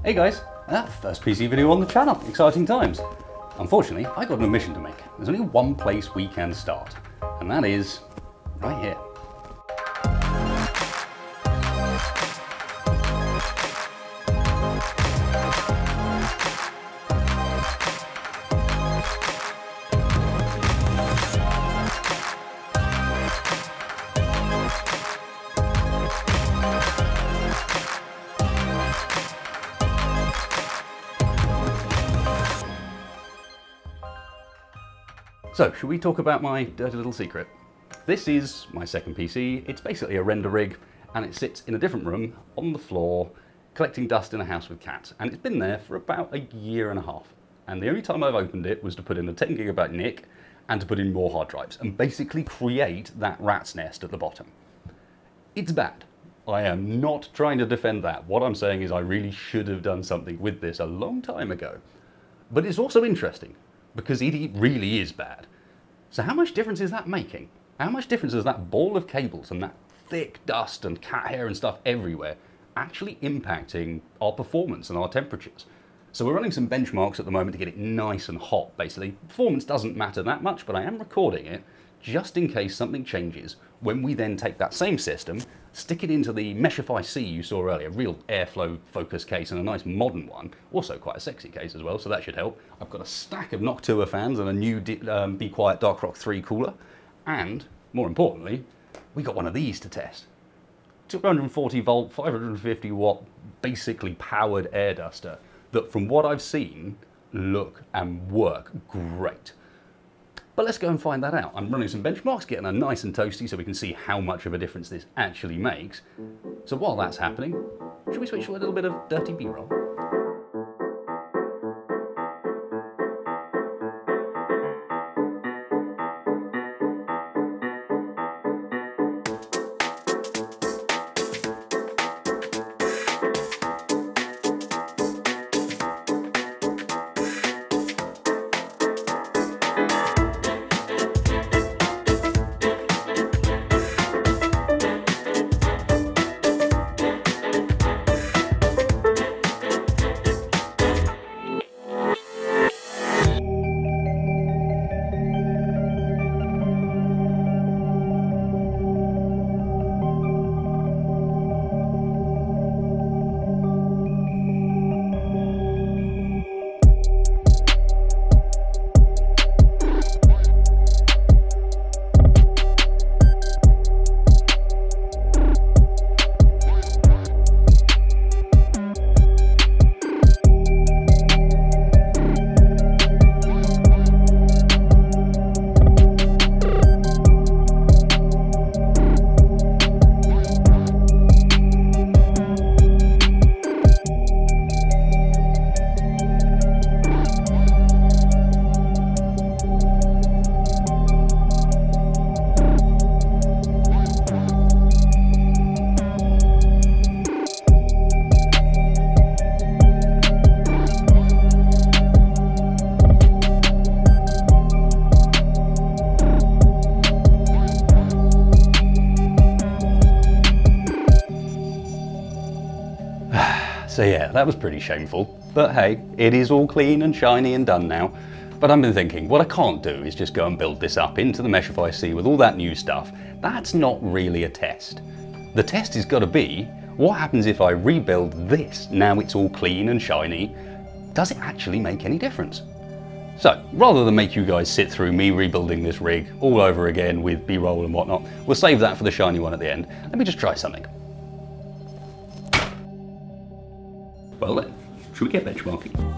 Hey guys, first PC video on the channel, exciting times. Unfortunately, I got an admission to make. There's only one place we can start, and that is right here. So, should we talk about my dirty little secret? This is my second PC. It's basically a render rig, and it sits in a different room on the floor, collecting dust in a house with cats. And it's been there for about a year and a half. And the only time I've opened it was to put in a 10 gigabyte NIC and to put in more hard drives and basically create that rat's nest at the bottom. It's bad. I am not trying to defend that. What I'm saying is I really should have done something with this a long time ago. But it's also interesting, because it really is bad. So how much difference is that making? How much difference is that ball of cables and that thick dust and cat hair and stuff everywhere actually impacting our performance and our temperatures? So we're running some benchmarks at the moment to get it nice and hot, basically. Performance doesn't matter that much, but I am recording it just in case something changes when we then take that same system, stick it into the Meshify C you saw earlier, real airflow focus case and a nice modern one, also quite a sexy case as well, so that should help. I've got a stack of Noctua fans and a new Be Quiet Darkrock 3 cooler, and more importantly, we got one of these to test. 240 volt, 550 watt, basically powered air duster that from what I've seen, look and work great. But let's go and find that out. I'm running some benchmarks, getting them nice and toasty so we can see how much of a difference this actually makes. So while that's happening, should we switch to a little bit of dirty B-roll? So yeah, that was pretty shameful, but hey, it is all clean and shiny and done now. But I've been thinking, what I can't do is just go and build this up into the Meshify C with all that new stuff. That's not really a test. The test has got to be, what happens if I rebuild this? Now it's all clean and shiny. Does it actually make any difference? So, rather than make you guys sit through me rebuilding this rig all over again with B-roll and whatnot, we'll save that for the shiny one at the end. Let me just try something. Well then, should we get benchmarking?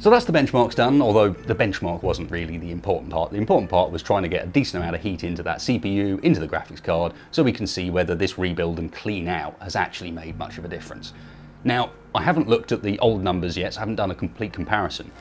So that's the benchmarks done, although the benchmark wasn't really the important part. The important part was trying to get a decent amount of heat into that CPU, into the graphics card, so we can see whether this rebuild and clean out has actually made much of a difference. Now, I haven't looked at the old numbers yet, so I haven't done a complete comparison.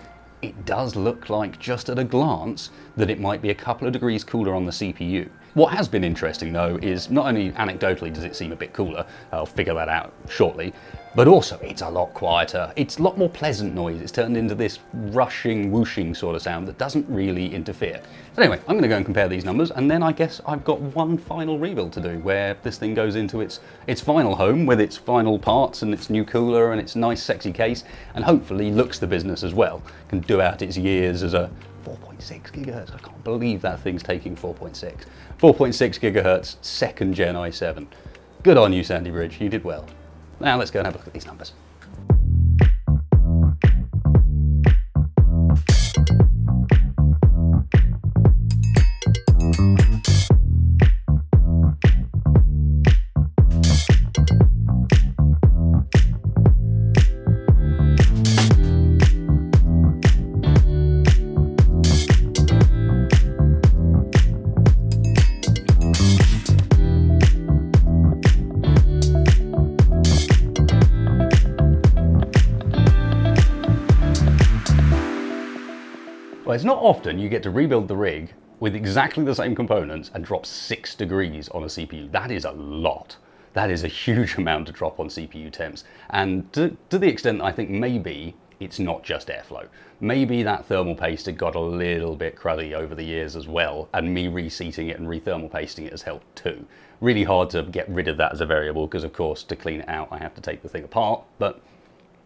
It does look like, just at a glance, that it might be a couple of degrees cooler on the CPU. What has been interesting though is not only anecdotally does it seem a bit cooler, I'll figure that out shortly, but also it's a lot quieter. It's a lot more pleasant noise. It's turned into this rushing, whooshing sort of sound that doesn't really interfere. So anyway, I'm going to go and compare these numbers, and then I guess I've got one final rebuild to do where this thing goes into its final home with its final parts and its new cooler and its nice sexy case, and hopefully looks the business as well. Can do out its years as a 4.6 gigahertz. I can't believe that thing's taking 4.6. 4.6 gigahertz, second gen i7. Good on you, Sandy Bridge, you did well. Now let's go and have a look at these numbers. Well, it's not often you get to rebuild the rig with exactly the same components and drop 6 degrees on a CPU. That is a lot. That is a huge amount to drop on CPU temps. And to the extent I think maybe it's not just airflow. Maybe that thermal paste had got a little bit cruddy over the years as well, and me reseating it and re-thermal pasting it has helped too. Really hard to get rid of that as a variable because of course to clean it out I have to take the thing apart, but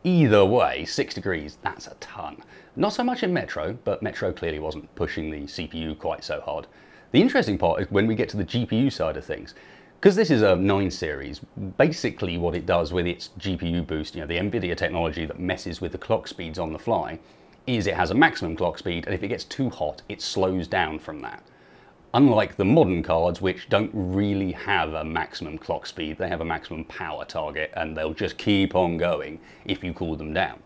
either way, 6 degrees, that's a ton. Not so much in Metro, but Metro clearly wasn't pushing the CPU quite so hard. The interesting part is when we get to the GPU side of things. Because this is a 9 series, basically what it does with its GPU boost, the NVIDIA technology that messes with the clock speeds on the fly, is it has a maximum clock speed, and if it gets too hot, it slows down from that. Unlike the modern cards, which don't really have a maximum clock speed, they have a maximum power target, and they'll just keep on going if you cool them down.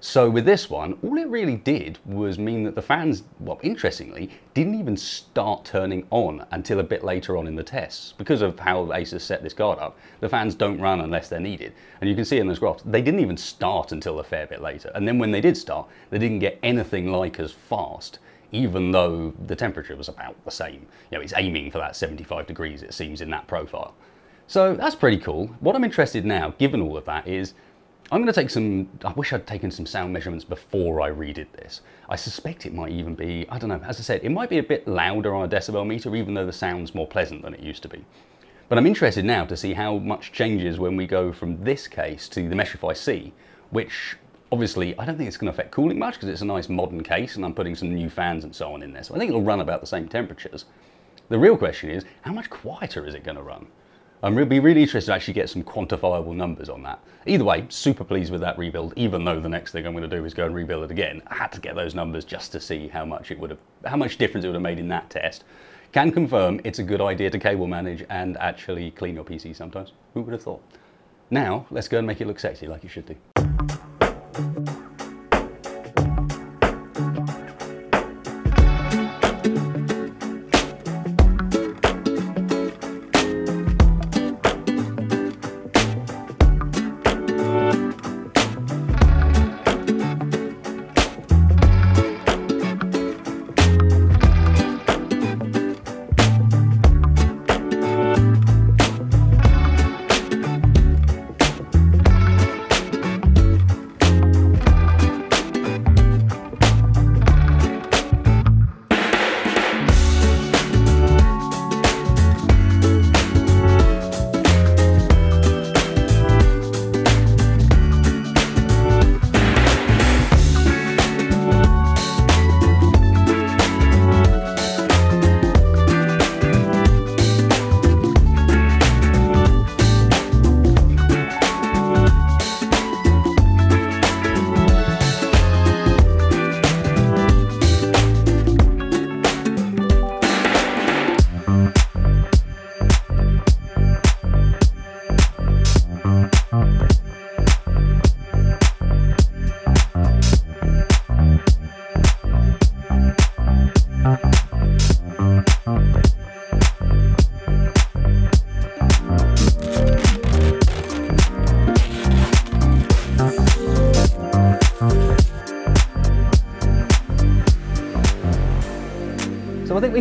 So with this one, all it really did was mean that the fans, well, interestingly, didn't even start turning on until a bit later on in the tests. Because of how Asus set this card up, the fans don't run unless they're needed. And you can see in those graphs, they didn't even start until a fair bit later. And then when they did start, they didn't get anything like as fast, even though the temperature was about the same. It's aiming for that 75 degrees, it seems, in that profile. So that's pretty cool. What I'm interested now, given all of that, is I'm going to take some, I wish I'd taken some sound measurements before I redid this. I suspect it might even be, I don't know, as I said, it might be a bit louder on a decibel meter, even though the sound's more pleasant than it used to be. But I'm interested now to see how much changes when we go from this case to the Metrify C, which obviously I don't think it's going to affect cooling much because it's a nice modern case and I'm putting some new fans and so on in there. So I think it'll run about the same temperatures. The real question is, how much quieter is it going to run? I'm be really interested to actually get some quantifiable numbers on that. Either way, super pleased with that rebuild, even though the next thing I'm going to do is go and rebuild it again. I had to get those numbers just to see how much difference it would have made in that test. Can confirm it's a good idea to cable manage and actually clean your PC sometimes. Who would have thought? Now, let's go and make it look sexy like it should do.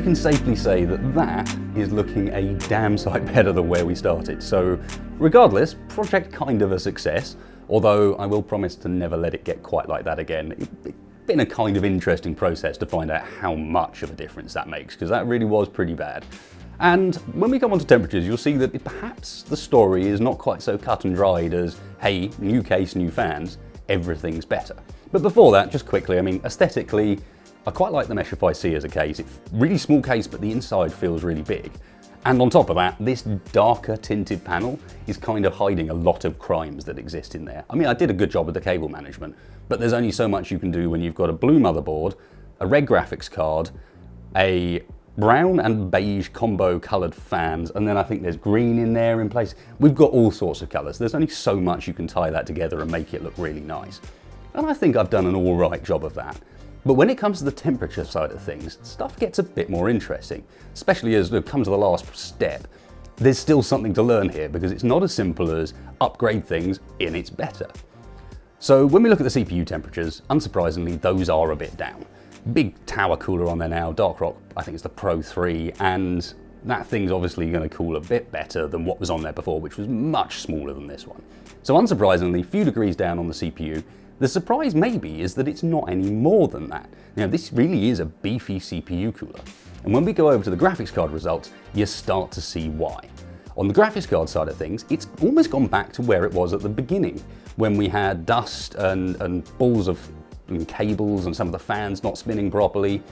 we can safely say that that is looking a damn sight better than where we started. So regardless, project kind of a success, although I will promise to never let it get quite like that again. It's been a kind of interesting process to find out how much of a difference that makes, because that really was pretty bad. And when we come on to temperatures, you'll see that perhaps the story is not quite so cut and dried as, hey, new case, new fans, everything's better. But before that, just quickly, I mean, aesthetically, I quite like the Meshify C as a case. It's a really small case, but the inside feels really big. And on top of that, this darker tinted panel is kind of hiding a lot of crimes that exist in there. I mean, I did a good job with the cable management, but there's only so much you can do when you've got a blue motherboard, a red graphics card, a brown and beige combo coloured fans, and then I think there's green in there in place. We've got all sorts of colours. There's only so much you can tie that together and make it look really nice. And I think I've done an all right job of that. But when it comes to the temperature side of things, stuff gets a bit more interesting, especially as it comes to the last step. There's still something to learn here because it's not as simple as upgrade things in it's better. So when we look at the CPU temperatures, unsurprisingly, those are a bit down. Big tower cooler on there now, Darkrock, I think it's the Pro 3, and that thing's obviously going to cool a bit better than what was on there before, which was much smaller than this one. So unsurprisingly, a few degrees down on the CPU. The surprise maybe is that it's not any more than that. Now this really is a beefy CPU cooler. And when we go over to the graphics card results, you start to see why. On the graphics card side of things, it's almost gone back to where it was at the beginning, when we had dust and balls of cables and some of the fans not spinning properly.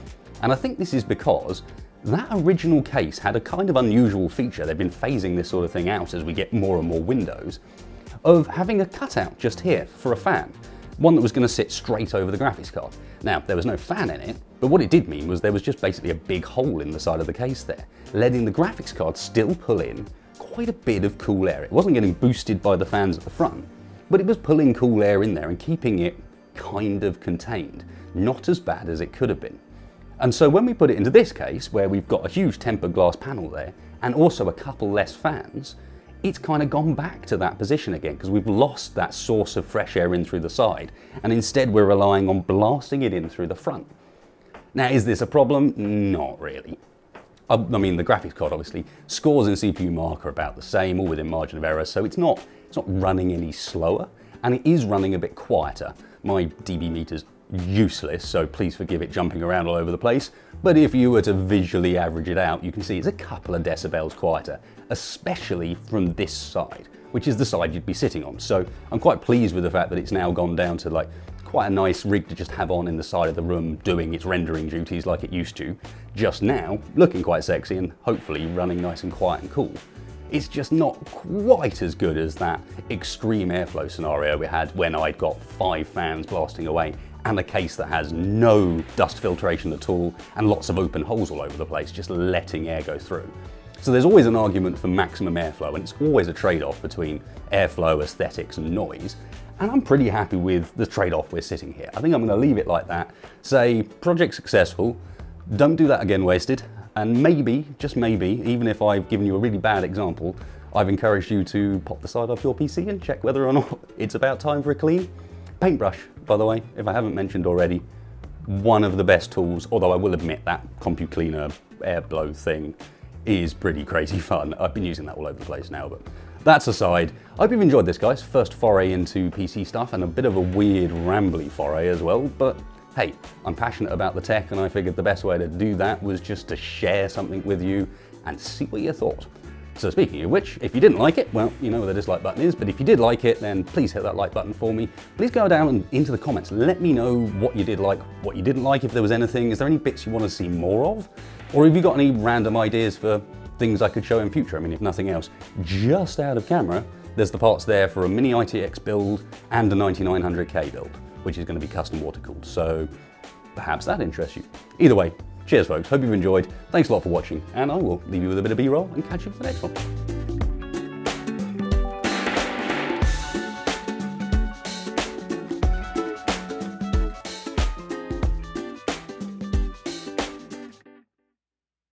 And I think this is because that original case had a kind of unusual feature. They've been phasing this sort of thing out as we get more and more Windows, of having a cutout just here for a fan. One that was going to sit straight over the graphics card. Now, there was no fan in it, but what it did mean was there was just basically a big hole in the side of the case there, letting the graphics card still pull in quite a bit of cool air. It wasn't getting boosted by the fans at the front, but it was pulling cool air in there and keeping it kind of contained. Not as bad as it could have been. And so when we put it into this case, where we've got a huge tempered glass panel there, and also a couple less fans, it's kind of gone back to that position again because we've lost that source of fresh air in through the side, and instead we're relying on blasting it in through the front. Now, is this a problem? Not really. I mean, the graphics card obviously, scores in CPU mark are about the same, all within margin of error, so it's not running any slower, and it is running a bit quieter. My dB meter's useless, so please forgive it jumping around all over the place. But if you were to visually average it out, you can see it's a couple of decibels quieter, especially from this side, which is the side you'd be sitting on. So I'm quite pleased with the fact that it's now gone down to like quite a nice rig to just have on in the side of the room doing its rendering duties like it used to. Just now, looking quite sexy and hopefully running nice and quiet and cool. It's just not quite as good as that extreme airflow scenario we had when I'd got 5 fans blasting away and a case that has no dust filtration at all and lots of open holes all over the place, just letting air go through. So there's always an argument for maximum airflow, and it's always a trade-off between airflow, aesthetics and noise. And I'm pretty happy with the trade-off we're sitting here. I think I'm going to leave it like that. Say, project successful, don't do that again wasted. And maybe, just maybe, even if I've given you a really bad example, I've encouraged you to pop the side off your PC and check whether or not it's about time for a clean. Paintbrush, by the way, if I haven't mentioned already, one of the best tools, although I will admit that CompuCleaner air blow thing is pretty crazy fun. I've been using that all over the place now, but that's aside. I hope you've enjoyed this, guys. First foray into PC stuff and a bit of a weird rambly foray as well, but hey, I'm passionate about the tech and I figured the best way to do that was just to share something with you and see what you thought. So speaking of which, if you didn't like it, well, you know where the dislike button is, but if you did like it, then please hit that like button for me. Please go down and into the comments. Let me know what you did like, what you didn't like, if there was anything. Is there any bits you want to see more of? Or have you got any random ideas for things I could show in future? I mean, if nothing else, just out of camera, there's the parts there for a mini ITX build and a 9900K build, which is going to be custom water cooled. So perhaps that interests you. Either way, cheers folks, hope you've enjoyed. Thanks a lot for watching, and I will leave you with a bit of B-roll and catch you for the next one.